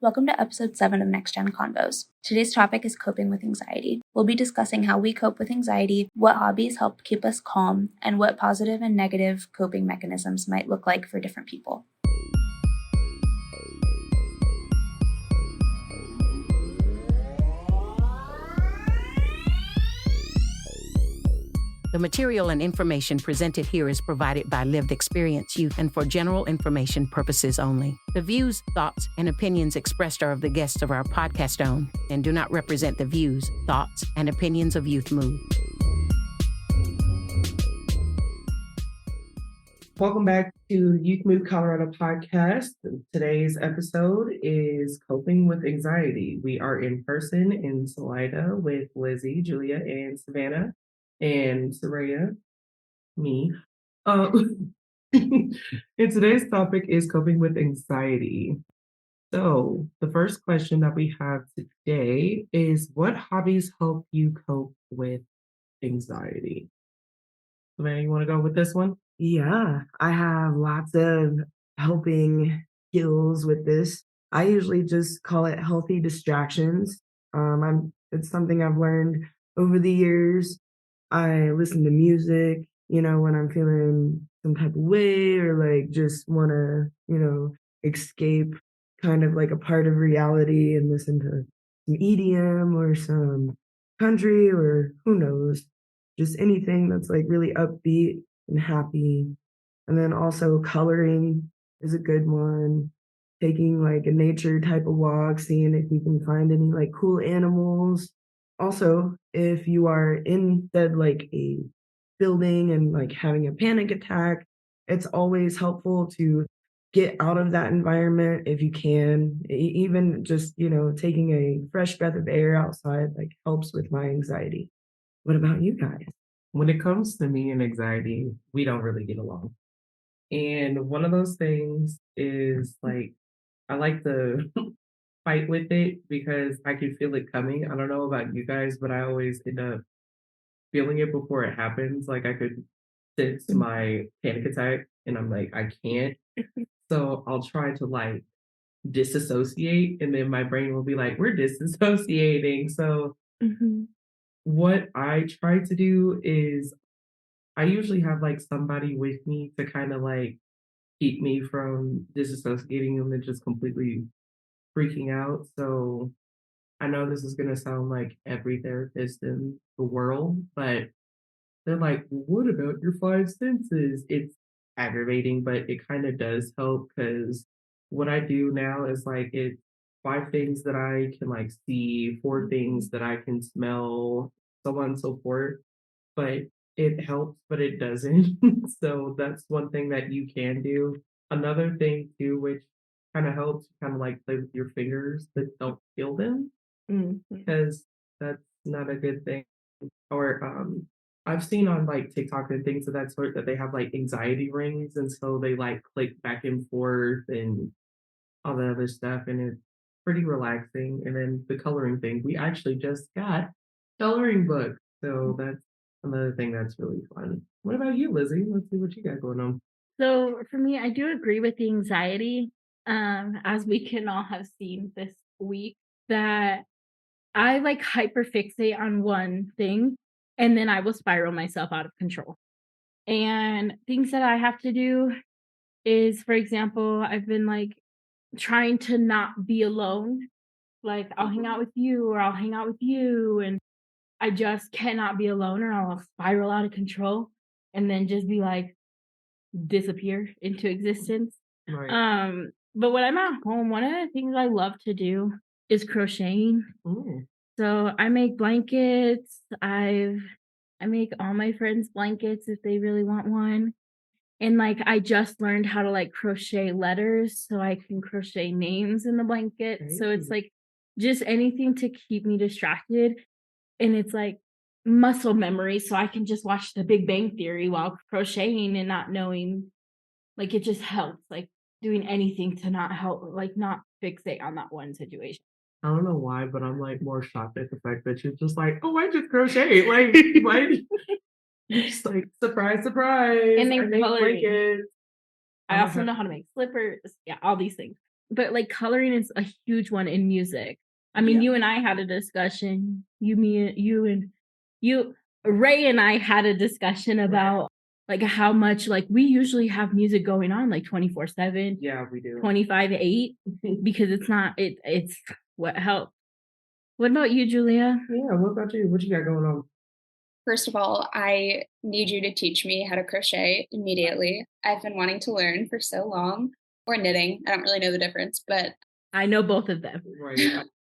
Welcome to episode 7 of Next Gen Convos. Today's topic is coping with anxiety. We'll be discussing how we cope with anxiety, what hobbies help keep us calm, and what positive and negative coping mechanisms might look like for different people. The material and information presented here is provided by lived experience youth and for general information purposes only. The views, thoughts, and opinions expressed are of the guests of our podcast own and do not represent the views, thoughts, and opinions of Youth Move. Welcome back to Youth Move Colorado podcast. Today's episode is coping with anxiety. We are in person in Salida with Lizzie, Julia, and Savannah. And Soraya, me. And today's topic is coping with anxiety. So the first question that we have today is, what hobbies help you cope with anxiety? Savannah, you want to go with this one? Yeah, I have lots of helping skills with this. I usually just call it healthy distractions. It's something I've learned over the years. I listen to music, when I'm feeling some type of way or like just want to, escape kind of like a part of reality and listen to some EDM or some country or who knows, just anything that's like really upbeat and happy. And then also coloring is a good one. Taking like a nature type of walk, seeing if you can find any like cool animals. Also, if you are in like a building and like having a panic attack, it's always helpful to get out of that environment if you can. Even just, taking a fresh breath of air outside like helps with my anxiety. What about you guys? When it comes to me and anxiety, we don't really get along. And one of those things is like, I like to fight with it because I can feel it coming. I don't know about you guys, but I always end up feeling it before it happens. Like I could sense my panic attack and I'm like, I can't. So I'll try to like disassociate and then my brain will be like, we're disassociating. So what I try to do is I usually have like somebody with me to kind of like keep me from disassociating and then just completely freaking out. So I know this is going to sound like every therapist in the world, but they're like, well, what about your five senses? It's aggravating, but it kind of does help because what I do now is like it's 5 things that I can like see, 4 things that I can smell, so on and so forth. But it helps, but it doesn't. So that's one thing that you can do. Another thing too, which kind of helps, kind of like play with your fingers, but don't feel them because that's not a good thing. Or I've seen on like TikTok and things of that sort that they have like anxiety rings, and so they like click back and forth and all the other stuff, and it's pretty relaxing. And then the coloring thing, we actually just got coloring books, so that's another thing that's really fun. What about you, Lizzie? Let's see what you got going on. So for me, I do agree with the anxiety, as we can all have seen this week, that I like hyperfixate on one thing and then I will spiral myself out of control. And things that I have to do is, for example, I've been like trying to not be alone. Like I'll hang out with you or I'll hang out with you, and I just cannot be alone or I'll spiral out of control and then just be like disappear into existence. Right. But when I'm at home, one of the things I love to do is crocheting. Ooh. So I make blankets. I make all my friends blankets if they really want one. And like I just learned how to like crochet letters so I can crochet names in the blanket. So it's like just anything to keep me distracted. And it's like muscle memory, so I can just watch The Big Bang Theory while crocheting and not knowing. Like it just helps, like doing anything to not help, like not fixate on that one situation. I don't know why, but I'm like more shocked at the fact that you're just like, oh, I just crochet. Like, why? You're just like, surprise, surprise. And I then make coloring. blankets. I also know how to make slippers. Yeah, all these things. but like coloring is a huge one in music. I mean, you and I had a discussion. Ray and I had a discussion about like how much like we usually have music going on like 24/7. Yeah, we do. 25/8 because it's what helps. What about you, Julia? Yeah, what about you? What you got going on? First of all, I need you to teach me how to crochet immediately. I've been wanting to learn for so long, or knitting. I don't really know the difference, but I know both of them. Right.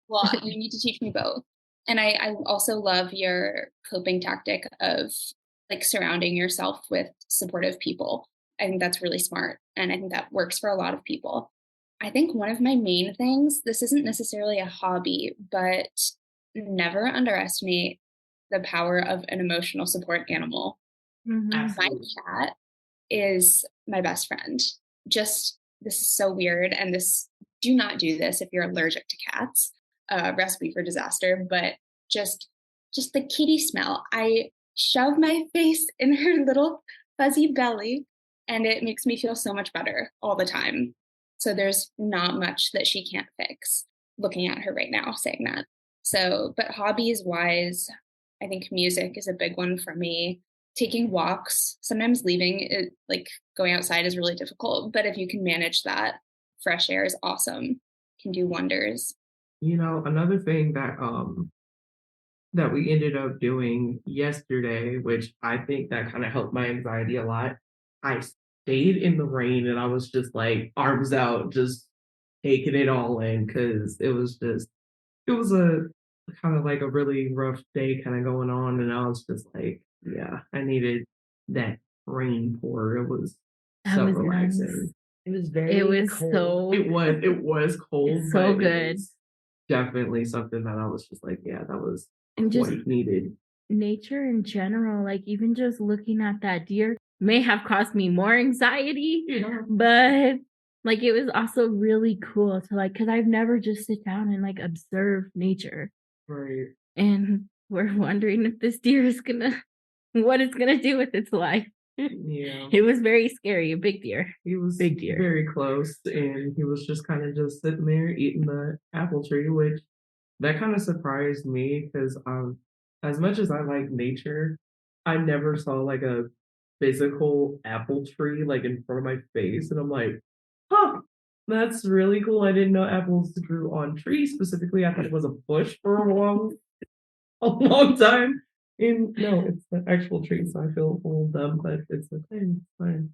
well, you need to teach me both. And I also love your coping tactic of like surrounding yourself with supportive people. I think that's really smart. And I think that works for a lot of people. I think one of my main things, this isn't necessarily a hobby, but never underestimate the power of an emotional support animal. Mhm. My Absolutely. cat is my best friend. Just this is so weird, and this do not do this if you're allergic to cats. Recipe for disaster, but just just the kitty smell. I shove my face in her little fuzzy belly, and it makes me feel so much better all the time. So there's not much that she can't fix. Looking at her right now, saying that. So, but hobbies wise, I think music is a big one for me. Taking walks, sometimes leaving it, like going outside is really difficult, but if you can manage that, fresh air is awesome, can do wonders. You know, another thing that we ended up doing yesterday, which I think that kind of helped my anxiety a lot. I stayed in the rain and I was just like arms out, just taking it all in because it was a kind of like a really rough day kind of going on. And I was just like, yeah, I needed that rain pour. It was That so was nice. relaxing. It was It very was cold. It was cold, so but good. it was definitely something that I was just like, yeah, that was And just what needed. nature in general, like even just looking at that deer may have caused me more anxiety, but like it was also really cool to like, because I've never just sit down and like observe nature. Right. And we're wondering if this deer is what it's gonna do with its life. Yeah. It was very scary, a big deer. He was Big deer. very close and he was just kind of just sitting there eating the apple tree, which that kind of surprised me because as much as I like nature, I never saw like a physical apple tree like in front of my face. And I'm like, huh, that's really cool. I didn't know apples grew on trees specifically. I thought it was a bush for a long time. And no, it's the actual tree, so I feel a little dumb, but it's okay. It's fine.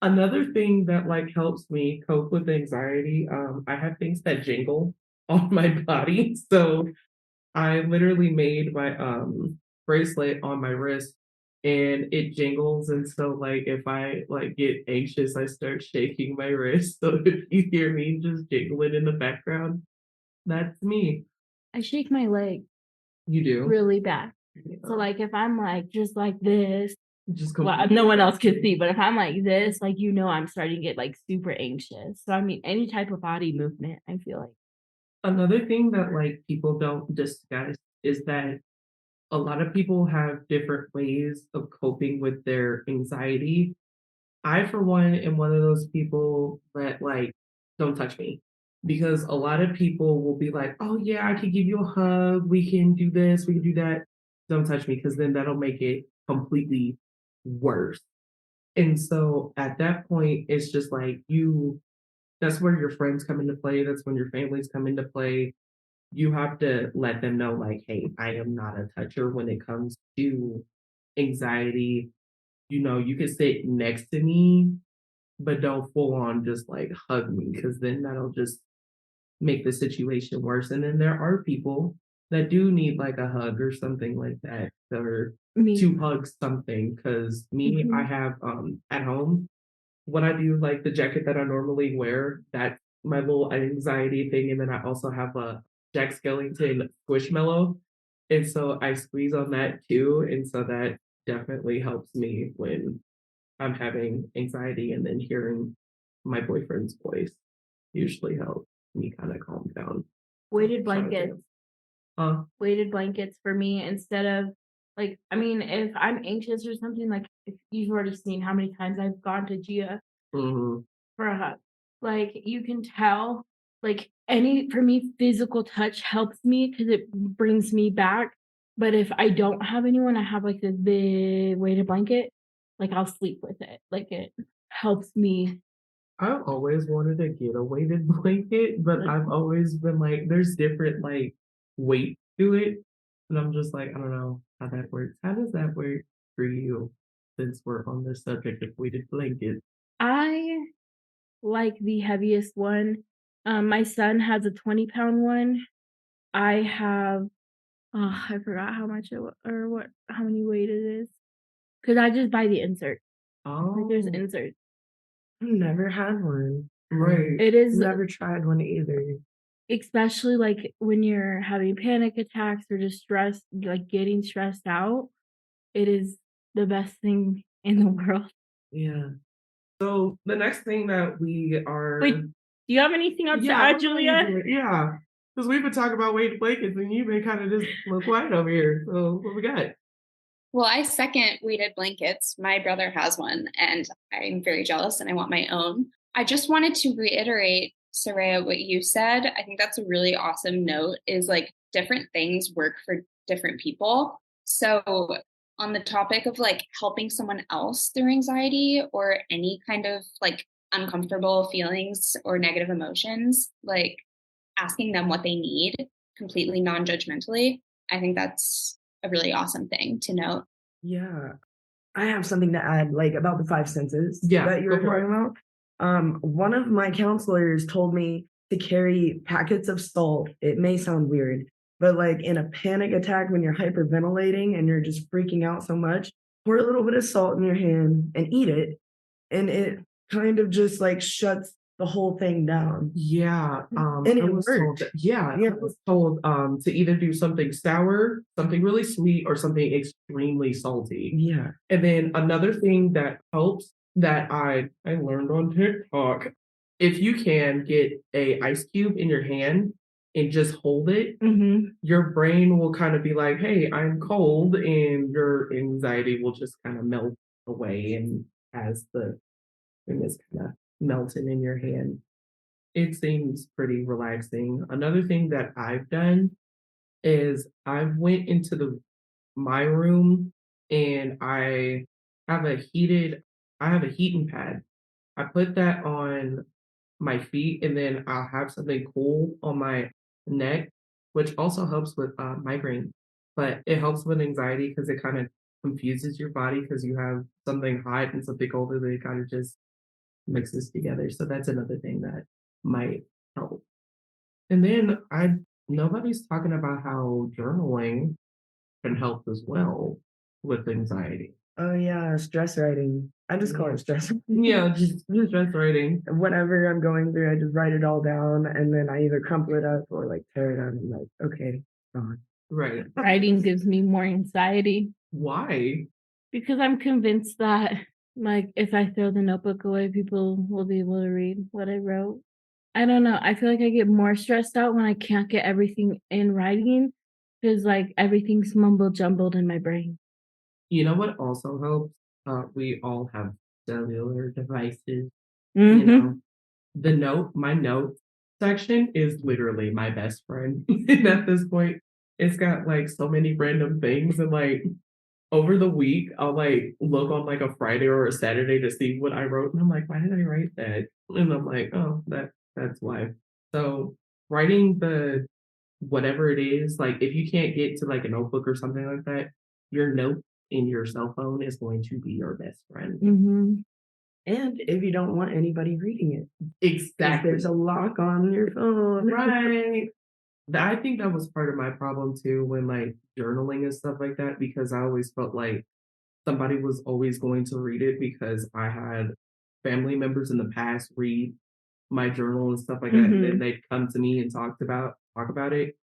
Another thing that like helps me cope with anxiety, I have things that jingle on my body. So I literally made my bracelet on my wrist and it jingles. And so like if I like get anxious, I start shaking my wrist. So if you hear me just jingling in the background, that's me. I shake my leg You do. really bad. Yeah. So like if I'm like just like this, Just well, completely no one else can relaxing. see, but if I'm like this, like I'm starting to get like super anxious. So I mean, any type of body movement, I feel like. Another thing that like people don't discuss is that a lot of people have different ways of coping with their anxiety. I, for one, am one of those people that like, don't touch me. Because a lot of people will be like, oh, yeah, I can give you a hug. We can do this. We can do that. Don't touch me because then that'll make it completely worse. And so at that point, it's just like that's where your friends come into play. That's when your families come into play. You have to let them know, like, hey, I am not a toucher when it comes to anxiety. You know, you can sit next to me, but don't full on just like hug me because then that'll just make the situation worse. And then there are people that do need like a hug or something like that, or Me. to hug something. Because me, I have at home when I do like the jacket that I normally wear, that's my little anxiety thing. And then I also have a Jack Skellington Squishmallow. And so I squeeze on that too. And so that definitely helps me when I'm having anxiety, and then hearing my boyfriend's voice usually helps me kind of calm down. Weighted Kind of blankets. thing. Uh, Weighted blankets for me instead of like, I mean, if I'm anxious or something, like if you've already seen how many times I've gone to Gia mhm. for a hug. Like you can tell like for me, physical touch helps me because it brings me back. But if I don't have anyone, I have like this big weighted blanket, like I'll sleep with it. Like it helps me. I've always wanted to get a weighted blanket, but Like, I've always been like, there's different like weight to it. And I'm just like, I don't know how that works. How does that work for you since we're on the subject of weighted blankets? I like the heaviest one. My son has a 20-pound one. I have, oh, I forgot how much or what, how many weight it is. Because I just buy the insert. Like there's Oh, inserts. I've never had one. right. It is Never tried one either. especially like when you're having panic attacks or just stressed, like getting stressed out. It is the best thing in the world. Yeah. So the next thing that we are. Wait, do you have anything else to Yeah, add, what about you, Julia? Julia? Yeah. Because we've been talking about weighted blankets and you've been kind of just a little quiet over here. So what we got? Well, I second weighted blankets. My brother has one and I'm very jealous and I want my own. I just wanted to reiterate, Soraya, what you said. I think that's a really awesome note is like different things work for different people. So on the topic of like helping someone else through anxiety or any kind of like uncomfortable feelings or negative emotions, like asking them what they need completely non-judgmentally, I think that's a really awesome thing to note. Yeah. I have something to add, like about the five senses Yeah, that you were go for it. talking about. One of my counselors told me to carry packets of salt. It may sound weird, but like in a panic attack when you're hyperventilating and you're just freaking out so much, pour a little bit of salt in your hand and eat it. And it kind of just like shuts the whole thing down. Yeah, And I it was told worked. that, yeah, Yeah. I was told to either do something sour, something really sweet, or something extremely salty. Yeah. And then another thing that helps that I learned on TikTok, if you can get a ice cube in your hand and just hold it, your brain will kind of be like, hey, I'm cold, and your anxiety will just kind of melt away and as the thing is kind of melting in your hand. It seems pretty relaxing. Another thing that I've done is I went into my room and have a heated I have a heating pad. I put that on my feet and then I'll have something cool on my neck, which also helps with migraine. But it helps with anxiety because it kind of confuses your body because you have something hot and something cold and it kind of just mixes together. So that's another thing that might help. And then nobody's talking about how journaling can help as well with anxiety. Oh yeah, stress writing. I just call it stress. Yeah, just stress writing. Whatever I'm going through, I just write it all down and then I either crumple it up or like tear it out and like, okay, gone. Right. Writing gives me more anxiety Why? because I'm convinced that like if I throw the notebook away, people will be able to read what I wrote. I don't know. I feel like I get more stressed out when I can't get everything in writing because like everything's mumble jumbled in my brain. You know what also helps? We all have cellular devices. Mm-hmm. My note section is literally my best friend. And at this point, it's got like so many random things and like over the week, I'll like look on like a Friday or a Saturday to see what I wrote, and I'm like, why did I write that? And I'm like, oh, that's why. So writing the whatever it is, like if you can't get to like a notebook or something like that, your note in your cell phone is going to be your best friend. Mm-hmm. And if you don't want anybody reading it, Exactly. there's a lock on your phone. Right. I think that was part of my problem too when like journaling and stuff like that, because I always felt like somebody was always going to read it because I had family members in the past read my journal and stuff like that, and then they'd come to me and talk about it.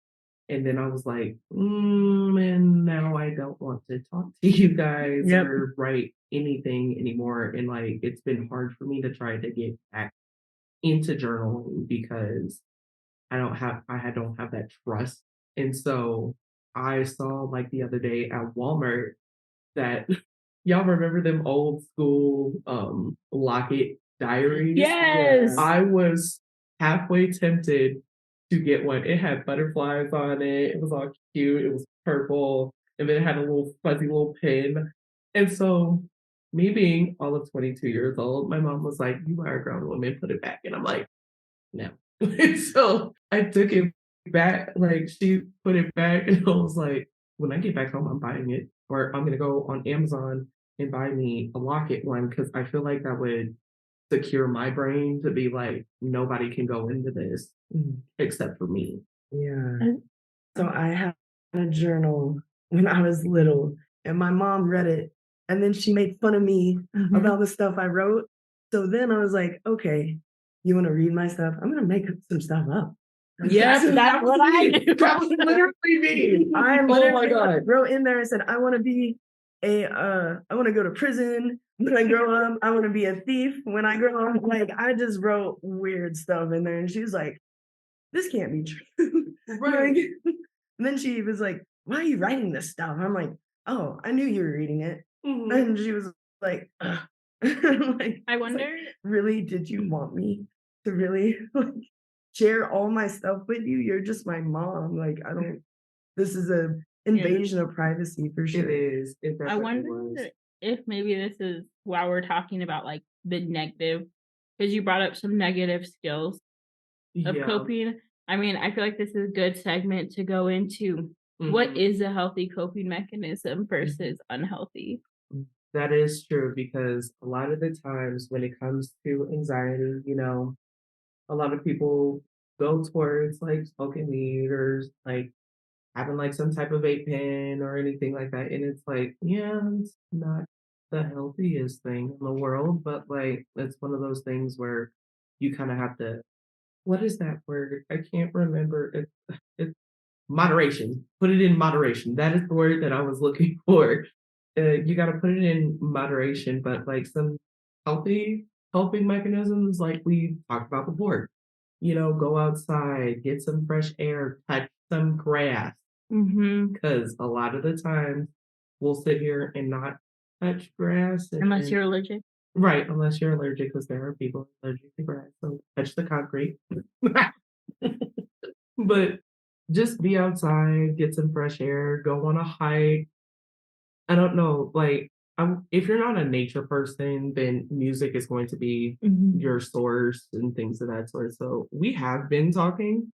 And then I was like, and now I don't want to talk to you guys or write anything anymore. And like, it's been hard for me to try to get back into journaling because I don't have that trust. And so I saw like the other day at Walmart that y'all remember them old school Locket diaries? Yes. I was halfway tempted to get one. It had butterflies on it. It was all cute. It was purple. And then it had a little fuzzy little pin. And so me being all of 22 years old, my mom was like, "You are a grown woman, put it back." And I'm like, "No." And so I took it back, like she put it back, and I was like, when I get back home, I'm buying it. Or I'm gonna go on Amazon and buy me a locket one because I feel like that would secure my brain to be like, nobody can go into this except for me. Yeah. So I had a journal when I was little, and my mom read it, and then she made fun of me about the stuff I wrote. So then I was like, okay, you want to read my stuff? I'm gonna make some stuff up. Yes, that's what I do. That was literally me. I Oh my God. wrote in there and said, I want to be I want to go to prison when I grow up. I want to be a thief when I grow up. Like, I just wrote weird stuff in there, and she was like, this can't be true. Right. Like, and then she was like, why are you writing this stuff? I'm like, oh, I knew you were reading it. And she was like, ugh. Like, I wonder. like, really, did you want me to really like share all my stuff with you? You're just my mom. Like, I don't. This is a invasion of privacy for sure. It is. It I wonder if maybe this is while we're talking about like the negative, because you brought up some negative skills of coping. I mean, I feel like this is a good segment to go into. What is a healthy coping mechanism versus unhealthy? That is true because a lot of the times when it comes to anxiety, a lot of people go towards like smoking weed or like having like some type of vape pen or anything like that. And it's like, yeah, it's not the healthiest thing in the world, but like it's one of those things where you kind of have to, what is that word? I can't remember. It's moderation. Put it in moderation. That is the word that I was looking for. You got to put it in moderation, but like some healthy coping mechanisms, like we talked about before. Go outside, get some fresh air, touch some grass. Because a lot of the time we'll sit here and not touch grass. Unless you're allergic. Right, unless you're allergic, because there are people allergic to grass. So touch the concrete. But just be outside, get some fresh air, go on a hike. I don't know, like if you're not a nature person, then music is going to be your source and things of that sort. So we have been talking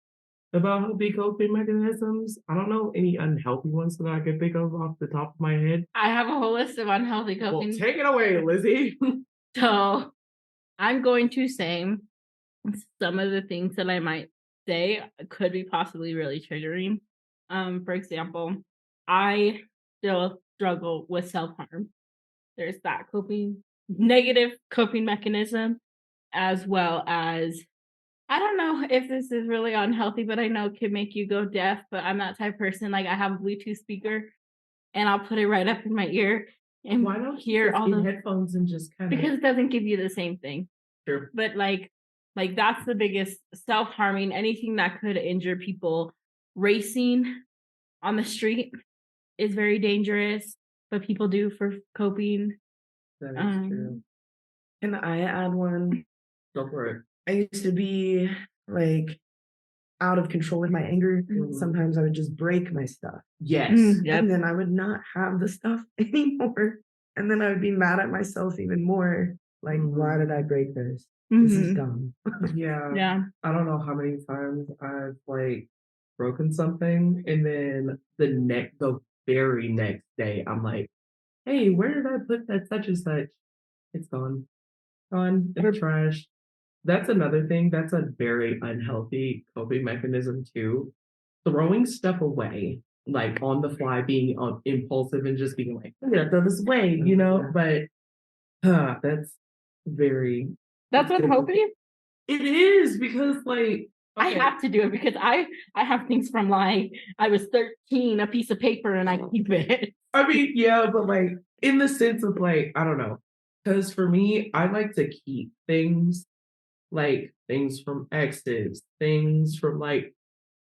about healthy coping mechanisms. I don't know any unhealthy ones that I could think of off the top of my head. I have a whole list of unhealthy coping. Well, take it away, Lizzie. So I'm going to say some of the things that I might say could be possibly really triggering. For example, I still struggle with self-harm. There's that negative coping mechanism, as well as, I don't know if this is really unhealthy, but I know it can make you go deaf, but I'm that type of person. Like, I have a Bluetooth speaker and I'll put it right up in my ear and why don't hear all the headphones and just kind of, because it doesn't give you the same thing. Sure. But like that's the biggest self-harming, anything that could injure people. Racing on the street is very dangerous, but people do for coping. That is true. Can I add one? Go for it. I used to be like out of control with my anger. Sometimes I would just break my stuff. Yes. And then I would not have the stuff anymore. And then I would be mad at myself even more. Like, why did I break this? This is dumb. Yeah. I don't know how many times I've like broken something and then the very next day I'm like, hey, where did I put that such and such? It's gone. In the trash. That's another thing. That's a very unhealthy coping mechanism too. Throwing stuff away, like on the fly, being impulsive and just being like, I'm gonna throw this away, But that's very. That's unhealthy. It is because like I have to do it because I have things from like I was 13, a piece of paper, and I keep it. I mean, yeah, but like in the sense of like, I don't know. Because for me, I like to keep things like things from exes, things from like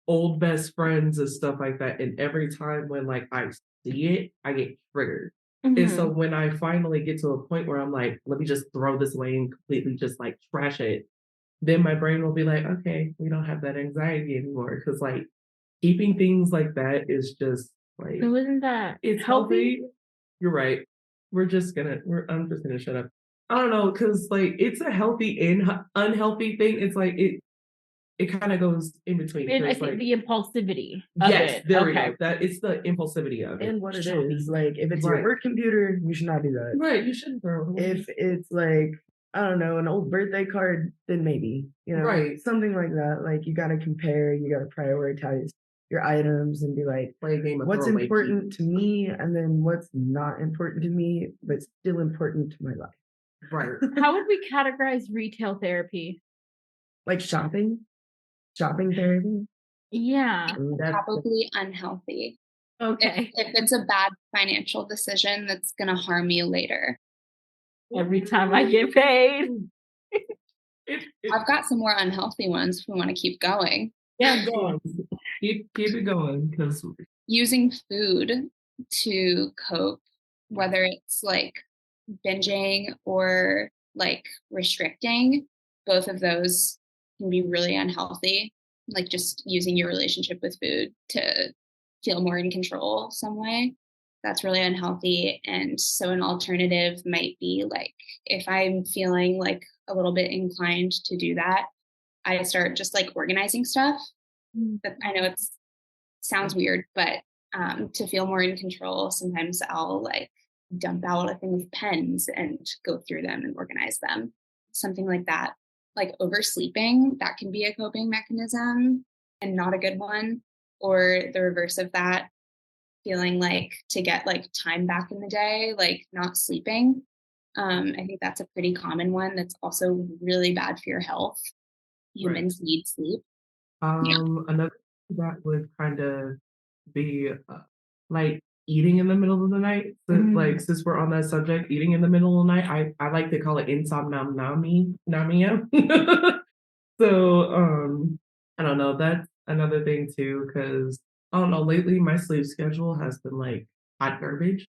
old best friends and stuff like that. And every time when like I see it, I get triggered. And so when I finally get to a point where I'm like, let me just throw this away and completely just like trash it, then my brain will be like, okay, we don't have that anxiety anymore. Cause like keeping things like that is just like, So isn't that it's healthy? healthy. You're right. I'm just gonna shut up. I don't know, cause like it's a healthy and unhealthy thing. It's like it kind of goes in between. And I Cause think like, the impulsivity of yes, it. there we Okay. go. That it's the impulsivity of it. And what it is, like if it's your Right. work computer, you should not do that. Right, you shouldn't throw it away. If it's like, I don't know, an old birthday card, then maybe, Right. something like that. Like you gotta compare, you gotta prioritize your items and be like, Play a game of what's throwaway important keys. to me, and then what's not important to me, but still important to my life. Right. How would we categorize retail therapy? Like shopping therapy. Yeah. That's Probably unhealthy. Okay. If it's a bad financial decision that's going to harm you later. Every time I get paid. I've got some more unhealthy ones if we want to keep going. Yeah, go on. Keep it going, because Using food to cope, whether it's like binging or like restricting, both of those can be really unhealthy. Like just using your relationship with food to feel more in control some way. That's really unhealthy. And so an alternative might be like if I'm feeling like a little bit inclined to do that, I start just like organizing stuff. But I know it sounds weird, but to feel more in control, sometimes I'll like dump out a thing of pens and go through them and organize them. Something like that. Like oversleeping, that can be a coping mechanism and not a good one. Or the reverse of that, feeling like to get like time back in the day, like not sleeping. I think that's a pretty common one that's also really bad for your health. Humans need sleep. Another that would kind of be like eating in the middle of the night. So, like since we're on that subject, eating in the middle of the night, I like to call it insomnia. So I don't know. That's another thing too, because I don't know. Lately, my sleep schedule has been like hot garbage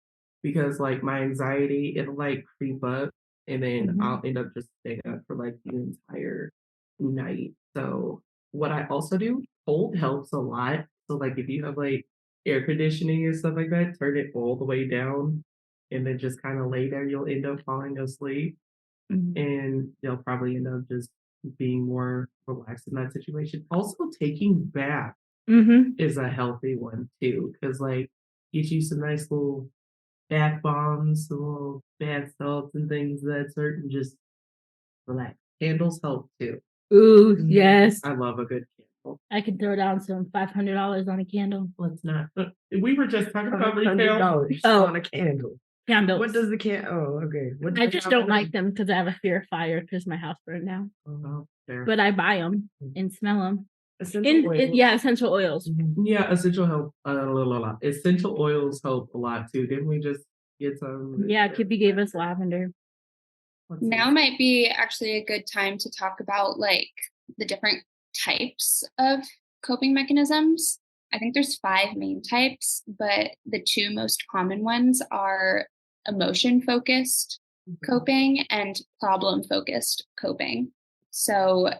because like my anxiety it'll like creep up, and then I'll end up just staying up for like the entire night. So what I also do, cold helps a lot. So like if you have like air conditioning and stuff like that, turn it all the way down, and then just kind of lay there. You'll end up falling asleep, and you'll probably end up just being more relaxed in that situation. Also, taking bath is a healthy one too, because like get you some nice little bath bombs, some little bath salts and things of that sort, and just relax. Candles help too. Ooh, yes. I love a good candle. I could throw down some $500 on a candle. Let's not. We were just talking about retail. $100 on a candle. Candles. What does the can? Oh, okay. What I just don't like them because I have a fear of fire because my house burned down. Oh, fair. But I buy them and smell them. Essential oils. Yeah, essential oils. Yeah, essential oils help a lot too. Didn't we just get some? Yeah, Kippy gave us lavender. Now might be actually a good time to talk about like the different types of coping mechanisms. I think there's 5 main types, but the 2 most common ones are emotion focused coping and problem focused coping. So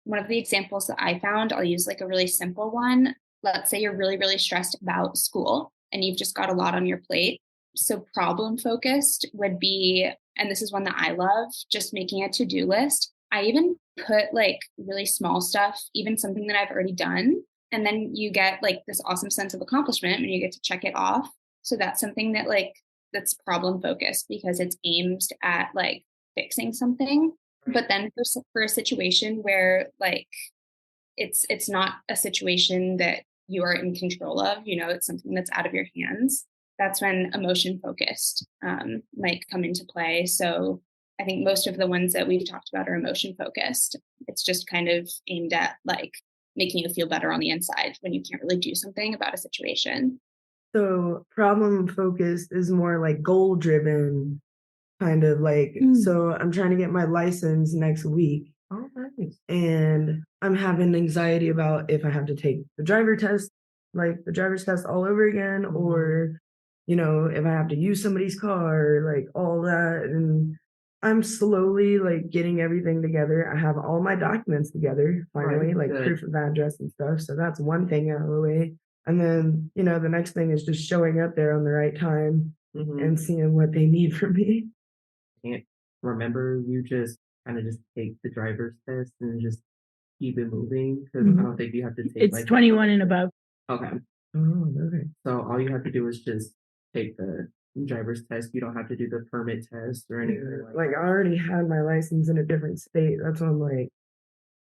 one of the examples that I found, I'll use like a really simple one. Let's say you're really, really stressed about school and you've just got a lot on your plate. So problem focused would be, and this is one that I love, just making a to-do list. I even put like really small stuff, even something that I've already done. And then you get like this awesome sense of accomplishment when you get to check it off. So that's something that like, that's problem focused because it's aimed at like fixing something. But then for a situation where like it's not a situation that you are in control of, it's something that's out of your hands, that's when emotion focused might come into play. So I think most of the ones that we've talked about are emotion focused. It's just kind of aimed at like making you feel better on the inside when you can't really do something about a situation. So problem focused is more like goal driven, kind of like, so I'm trying to get my license next week. Oh, nice. And I'm having anxiety about if I have to take the driver's test all over again, or, if I have to use somebody's car, like all that. And I'm slowly like getting everything together. I have all my documents together finally, like proof of address and stuff. So that's one thing out of the way. And then, the next thing is just showing up there on the right time and seeing what they need from me. Can't remember you just kind of just take the driver's test and just keep it moving? Because I don't think you have to take It's 21 and above. Okay. Oh, okay. So all you have to do is just take the driver's test. You don't have to do the permit test or anything Like I already had my license in a different state. That's why I'm like,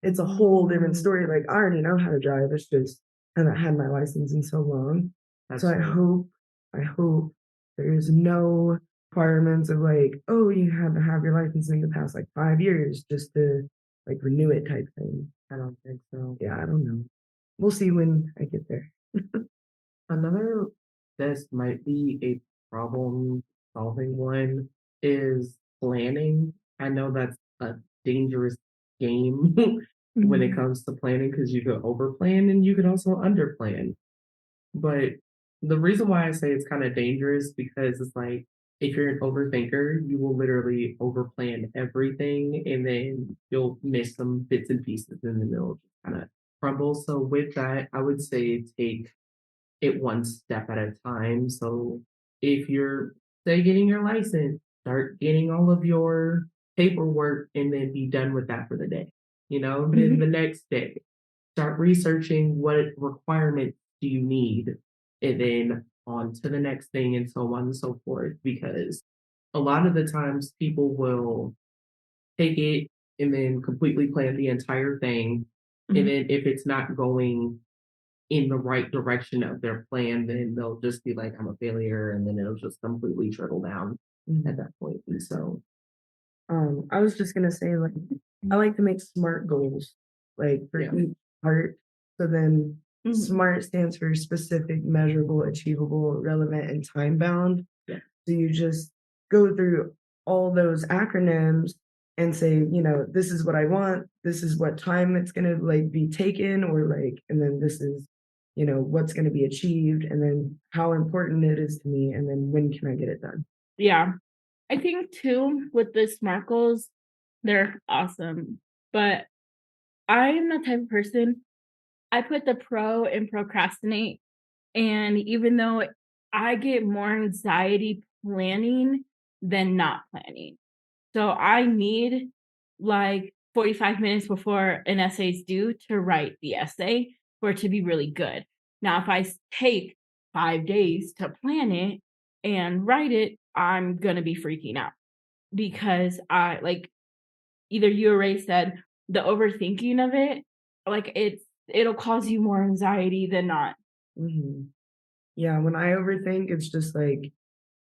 it's a whole different story. Like I already know how to drive. It's just I haven't had my license in so long. So I hope there's no requirements of like, oh, you have to have your license in the past like 5 years just to like renew it type thing. I don't think so. Yeah, I don't know. We'll see when I get there. Another test might be a problem solving one is planning. I know that's a dangerous game when it comes to planning because you could overplan and you could also underplan. But the reason why I say it's kind of dangerous because it's like if you're an overthinker, you will literally overplan everything and then you'll miss some bits and pieces and then it'll just kind of crumble. So with that, I would say take it one step at a time. So if you're say getting your license, start getting all of your paperwork and then be done with that for the day. Then the next day, start researching what requirements do you need and then on to the next thing and so on and so forth. Because a lot of the times people will take it and then completely plan the entire thing. And then if it's not going in the right direction of their plan, then they'll just be like, I'm a failure, and then it'll just completely trickle down at that point. And so I was just gonna say, like, I like to make SMART goals, like for each part. So then SMART stands for specific, measurable, achievable, relevant, and time bound. Yeah. So you just go through all those acronyms and say, this is what I want, this is what time it's gonna like be taken, or like, and then this is what's going to be achieved and then how important it is to me and then when can I get it done. Yeah. I think too with the SMART goals, they're awesome. But I am the type of person, I put the pro in procrastinate. And even though I get more anxiety planning than not planning. So I need like 45 minutes before an essay is due to write the essay for it to be really good. Now, if I take 5 days to plan it and write it, I'm going to be freaking out because I like either you or Ray said the overthinking of it, like it'll cause you more anxiety than not. Yeah, when I overthink, it's just like,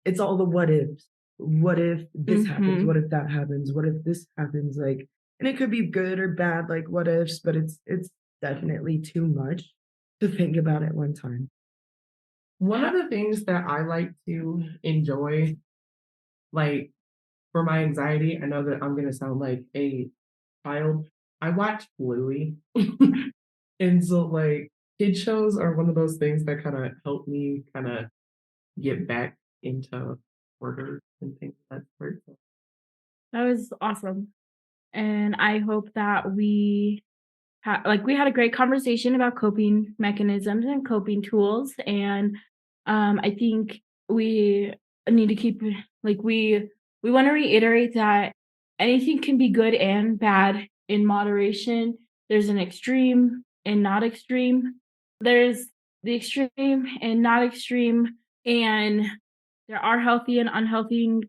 it's all the what ifs. What if this happens? What if that happens? What if this happens? Like, and it could be good or bad, like what ifs, but it's definitely too much to think about at one time. One of the things that I like to enjoy, like for my anxiety, I know that I'm going to sound like a child. I watch Bluey. And so like kid shows are one of those things that kind of help me kind of get back into order and things like that. That was awesome. And I hope that we had a great conversation about coping mechanisms and coping tools. And I think we need to keep we want to reiterate that anything can be good and bad in moderation. There's an extreme and not extreme. There's the extreme and not extreme. And there are healthy and unhealthy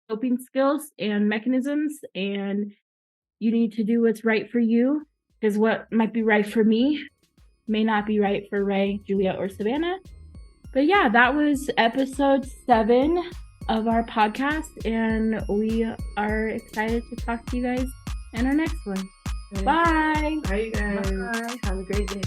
coping skills and mechanisms. And you need to do what's right for you, because what might be right for me may not be right for Ray, Julia, or Savannah. But yeah, that was episode 7 of our podcast, and we are excited to talk to you guys in our next one. Bye. Bye, guys. Bye. Have a great day.